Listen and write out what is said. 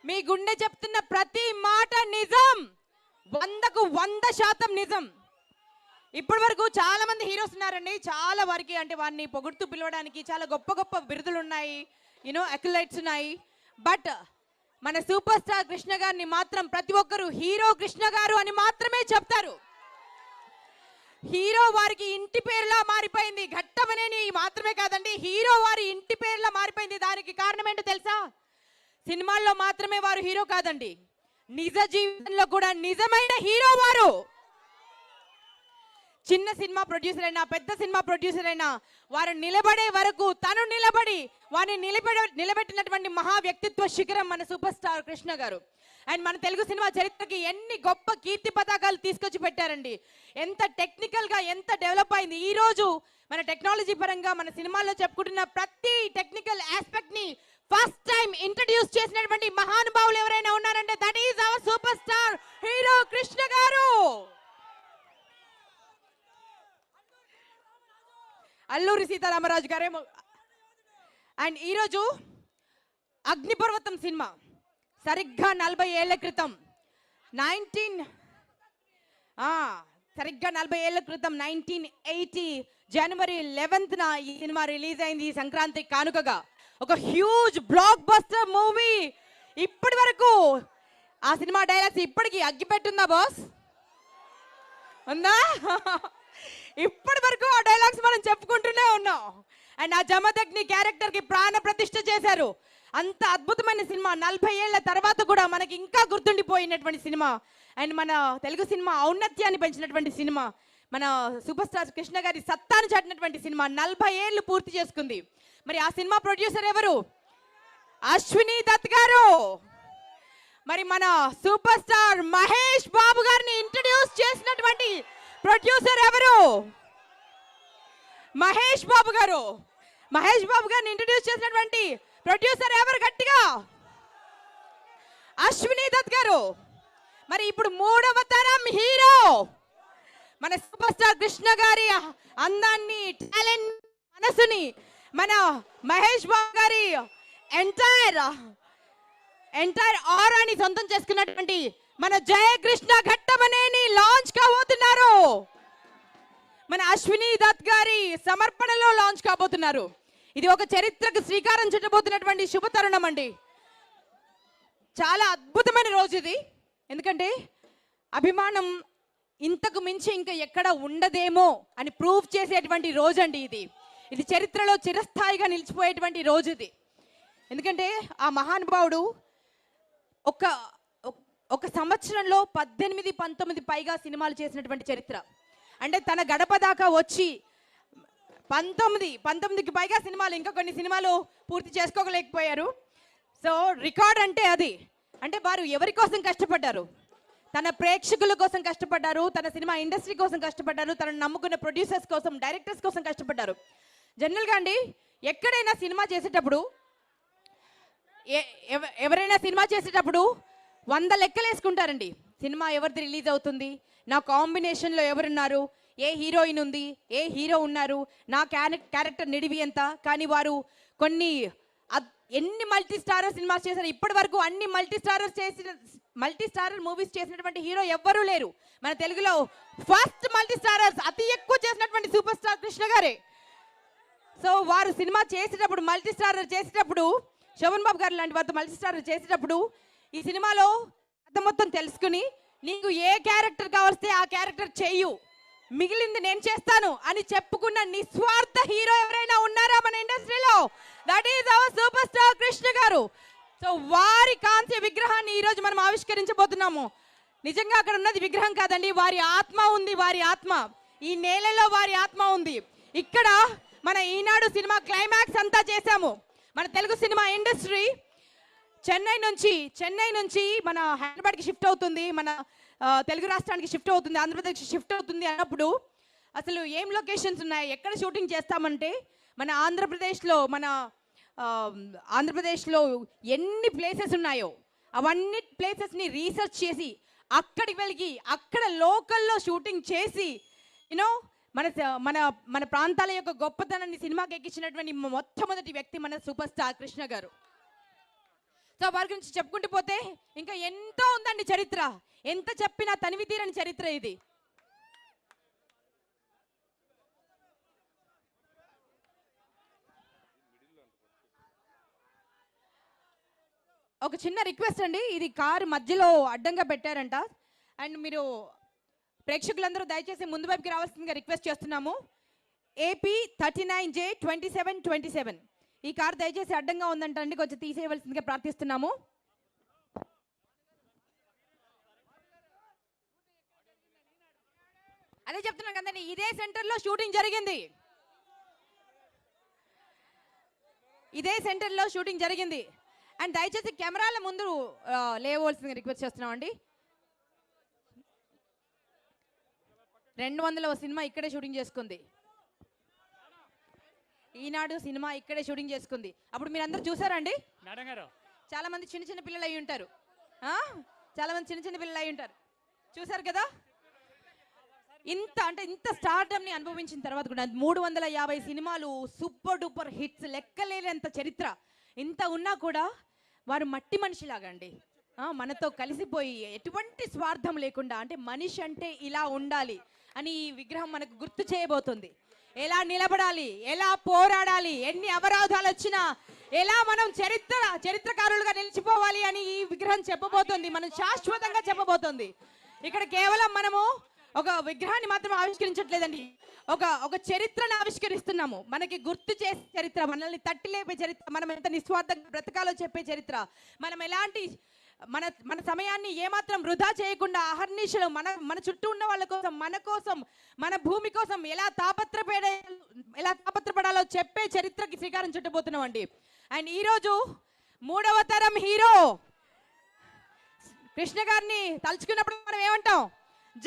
మీ గుండె చెప్తున్న ప్రతి మాట నిజం, 100కు 100% నిజం. ఇప్పటి వరకు చాలా మంది హీరోస్ ఉన్నారండి, చాలా వరకు అంటే వారిని పొగుడుతూ పిలవడానికి చాలా గొప్ప గొప్ప బిరుదులు ఉన్నాయి, అక్యులైట్స్ ఉన్నాయి. బట్ మన సూపర్ స్టార్ కృష్ణ గారిని మాత్రం ప్రతి ఒక్కరు హీరో కృష్ణ గారు అని మాత్రమే చెప్తారు. హీరో వారికి ఇంటి పేరులా మారిపోయింది. ఘట్టమనేని మాత్రమే కాదండి, హీరో వారి ఇంటి పేరులా మారిపోయింది. దానికి కారణం ఏంటో తెలుసా? సినిమాల్లో మాత్రమే వారు హీరో కాదండి, నిజ జీవితంలో కూడా నిజమైన హీరో వారు. చిన్న సినిమా ప్రొడ్యూసర్ అయినా పెద్ద సినిమా ప్రొడ్యూసర్ అయినా వారు నిలబడే వరకు తను నిలబడి వారిని నిలబెట్టినటువంటి మహా వ్యక్తిత్వ శిఖరం మన సూపర్ స్టార్ కృష్ణ గారు. అండ్ మన తెలుగు సినిమా చరిత్రకి ఎన్ని గొప్ప కీర్తి పతాకాలు తీసుకొచ్చి పెట్టారండి. ఎంత టెక్నికల్గా ఎంత డెవలప్ అయింది. ఈ రోజు మన టెక్నాలజీ పరంగా మన సినిమాల్లో చెప్పుకుంటున్న ప్రతి టెక్నికల్ ఆస్పెక్ట్ ని ఫస్ట్ టైం ఇంట్రడ్యూస్ చేసినటువంటి మహానుభావులు ఎవరైనా ఉన్నారంటే that is our super star hero Krishna గారు. అల్లూరి సీతారామరాజు గారేమో. అండ్ ఈరోజు అగ్నిపర్వతం సినిమా సరిగ్గా 40 ఏళ్ల క్రితం 1980 జనవరి 11న ఈ సినిమా రిలీజ్ అయింది. ఈ సంక్రాంతి కానుకగా ఒక హ్యూజ్ బ్లాక్ బస్టర్ మూవీ. ఇప్పటి వరకు ఆ సినిమా డైలాగ్స్ ఇప్పటికీ అగ్గిపెట్టుందా బాస్? ఉందా? ఇప్పటి వరకు ఆ డైలాగ్స్ మనం చెప్పుకుంటూనే ఉన్నాం. అండ్ ఆ జమదగ్ని క్యారెక్టర్ కి ప్రాణ ప్రతిష్ఠ చేశారు. అంత అద్భుతమైన సినిమా 40 ఏళ్ల తర్వాత కూడా మనకి ఇంకా గుర్తుండిపోయినటువంటి సినిమా. అండ్ మన తెలుగు సినిమా ఔన్నత్యాన్ని పెంచినటువంటి సినిమా, మన సూపర్ స్టార్ కృష్ణ గారి సత్తాను చాటినటువంటి సినిమా 40 ఏళ్ళు పూర్తి చేసుకుంది. మరి ఆ సినిమా ప్రొడ్యూసర్ ఎవరు? అశ్విని దత్ గారు. మరి మన సూపర్ స్టార్ మహేష్ బాబు గారిని ఇంట్రడ్యూస్ చేసినటువంటి ప్రొడ్యూసర్ ఎవరు? మహేష్ బాబు గారు. మహేష్ బాబు గారిని ఇంట్రడ్యూస్ చేసినటువంటి ప్రొడ్యూసర్ ఎవరు? గట్టిగా అశ్విని దత్ గారు. మరి ఇప్పుడు 3వ తరం హీరో మన సూపర్ స్టార్ కృష్ణ గారి అందాన్ని, టాలెంట్, మనసుని మన మహేష్ బాబు గారి ఎంటైర్ ఆరాని సొంతం చేసుకున్నటువంటి మన జయకృష్ణ ఘట్టమనేని లాంచ్ కాబోతున్నారు. మన అశ్విని దత్ గారి సమర్పణలో లాంచ్ కాబోతున్నారు. ఇది ఒక చరిత్రకు శ్రీకారం చుట్టబోతున్నటువంటి శుభ తరుణం అండి. చాలా అద్భుతమైన రోజు ఇది. ఎందుకంటే అభిమానం ఇంతకు మించి ఇంకా ఎక్కడ ఉండదేమో అని ప్రూవ్ చేసేటువంటి రోజు అండి ఇది. ఇది చరిత్రలో చిరస్థాయిగా నిలిచిపోయేటువంటి రోజు ఇది. ఎందుకంటే ఆ మహానుభావుడు ఒక సంవత్సరంలో 18-19 పైగా సినిమాలు చేసినటువంటి చరిత్ర. అంటే తన గడప దాకా వచ్చి 19కి పైగా సినిమాలు, ఇంకా కొన్ని సినిమాలు పూర్తి చేసుకోలేకపోయారు. సో రికార్డ్ అంటే అది. అంటే వారు ఎవరి కోసం కష్టపడ్డారు? తన ప్రేక్షకుల కోసం కష్టపడ్డారు, తన సినిమా ఇండస్ట్రీ కోసం కష్టపడ్డారు, తనను నమ్ముకున్న ప్రొడ్యూసర్స్ కోసం, డైరెక్టర్స్ కోసం కష్టపడ్డారు. జనరల్గా అండి ఎక్కడైనా సినిమా చేసేటప్పుడు ఎవరైనా సినిమా చేసేటప్పుడు 100 లెక్కలు వేసుకుంటారండి. సినిమా ఎవరిది రిలీజ్ అవుతుంది, నా కాంబినేషన్లో ఎవరున్నారు, ఏ హీరోయిన్ ఉంది, ఏ హీరో ఉన్నారు, నా క్యారెక్టర్ నిడివి ఎంత. కానీ వారు ఎన్ని మల్టీ స్టారర్ సినిమాస్ చేశారు ఇప్పటి వరకు. అన్ని మల్టీ స్టారర్ మూవీస్ చేసినటువంటి హీరో ఎవ్వరూ లేరు. మన తెలుగులో ఫస్ట్ మల్టీ స్టారర్స్ అతి ఎక్కువ చేసినటువంటి సూపర్ స్టార్ కృష్ణ గారే. సో వారు సినిమా చేసేటప్పుడు, మల్టీ స్టారర్ చేసేటప్పుడు, శోభన్ బాబు గారు లాంటి వారితో మల్టీ స్టారర్ చేసేటప్పుడు ఈ సినిమాలో కథ మొత్తం తెలుసుకుని నీకు ఏ క్యారెక్టర్ కావలిస్తే ఆ క్యారెక్టర్ చెయ్యు, మిగిలింది నేను చేస్తాను అని చెప్పుకున్న నిస్వార్థ హీరో ఎవరైనా ఉన్నారా మన ఇండస్ట్రీలో? That is our super star Krishna గారు. సో వారి కాంస్య విగ్రహాన్ని ఈరోజు మనం ఆవిష్కరించబోతున్నాము. నిజంగా అక్కడ ఉన్నది విగ్రహం కాదండి, వారి ఆత్మ ఉంది. వారి ఆత్మ ఈ నేలలో వారి ఆత్మ ఉంది. ఇక్కడ మన ఈనాడు సినిమా క్లైమాక్స్ అంతా చేశాము. మన తెలుగు సినిమా ఇండస్ట్రీ చెన్నై నుంచి మన హైదరాబాద్కి షిఫ్ట్ అవుతుంది, మన తెలుగు రాష్ట్రానికి షిఫ్ట్ అవుతుంది, ఆంధ్రప్రదేశ్కి షిఫ్ట్ అవుతుంది అన్నప్పుడు అసలు ఏం లొకేషన్స్ ఉన్నాయి, ఎక్కడ షూటింగ్ చేస్తామంటే మన ఆంధ్రప్రదేశ్లో ఎన్ని ప్లేసెస్ ఉన్నాయో అవన్నీ ప్లేసెస్ని రీసెర్చ్ చేసి అక్కడికి వెళ్ళి అక్కడ లోకల్లో షూటింగ్ చేసి మన ప్రాంతాల యొక్క గొప్పతనాన్ని సినిమాకి ఎక్కించినటువంటి మొట్టమొదటి వ్యక్తి మన సూపర్ స్టార్ కృష్ణ గారు. సో వారి గురించి చెప్పుకుంటూ పోతే ఇంకా ఎంతో ఉందండి చరిత్ర. ఎంత చెప్పినా తనివి తీరని చరిత్ర ఇది. ఒక చిన్న రిక్వెస్ట్ అండి, ఇది కారు మధ్యలో అడ్డంగా పెట్టారంట. అండ్ మీరు ప్రేక్షకులందరూ దయచేసి ముందు వైపుకి రావాల్సిందిగా రిక్వెస్ట్ చేస్తున్నాము. AP 39J2727 ఈ కారు దయచేసి అడ్డంగా ఉందంట అండి, కొంచెం తీసేయవలసిందిగా ప్రార్థిస్తున్నాము. అదే చెప్తున్నాను కదండి, ఇదే సెంటర్లో షూటింగ్ జరిగింది. ఇదే సెంటర్లో షూటింగ్ జరిగింది. అండ్ దయచేసి కెమెరాల ముందు లేవలసిందిగా రిక్వెస్ట్ చేస్తున్నామండి. 200వ సినిమా ఇక్కడే షూటింగ్ చేసుకుంది. ఈనాడు సినిమా ఇక్కడే షూటింగ్ చేసుకుంది. అప్పుడు మీరు అందరూ చూసారండి, చాలా మంది చిన్న చిన్న పిల్లలు అయి ఉంటారు. చాలా మంది చిన్న చిన్న పిల్లలు అయి ఉంటారు, చూసారు కదా. ఇంత స్టార్డమ్ని అనుభవించిన తర్వాత కూడా 350 సినిమాలు సూపర్ డూపర్ హిట్స్, లెక్కలేనంత చరిత్ర ఇంత ఉన్నా కూడా వారు మట్టి మనిషిలాగా అండి, మనతో కలిసిపోయి ఎటువంటి స్వార్థం లేకుండా, అంటే మనిషి అంటే ఇలా ఉండాలి అని ఈ విగ్రహం మనకు గుర్తు చేయబోతుంది. ఎలా నిలబడాలి, ఎలా పోరాడాలి, ఎన్ని అవరోధాలు వచ్చినా ఎలా మనం చరిత్రకారులుగా నిలిచిపోవాలి అని ఈ విగ్రహం చెప్పబోతుంది. మనం శాశ్వతంగా చెప్పబోతుంది. ఇక్కడ కేవలం మనము ఒక విగ్రహాన్ని మాత్రం ఆవిష్కరించట్లేదండి, ఒక చరిత్రను ఆవిష్కరిస్తున్నాము. మనకి గుర్తు చేసే చరిత్ర, మనల్ని తట్టి లేపే చరిత్ర, మనం ఎంత నిస్వార్థంగా బ్రతకాలో చెప్పే చరిత్ర, మనం ఎలాంటి మన సమయాన్ని ఏమాత్రం వృధా చేయకుండా అహర్నిశలు మన చుట్టూ ఉన్న వాళ్ళ కోసం, మన కోసం, మన భూమి కోసం ఎలా తాపత్రపడాలో చెప్పే చరిత్రకి శ్రీకారం చుట్టబోతున్నాం అండి. అండ్ ఈరోజు 3వ తరం హీరో కృష్ణ గారిని తలుచుకున్నప్పుడు మనం ఏమంటాం?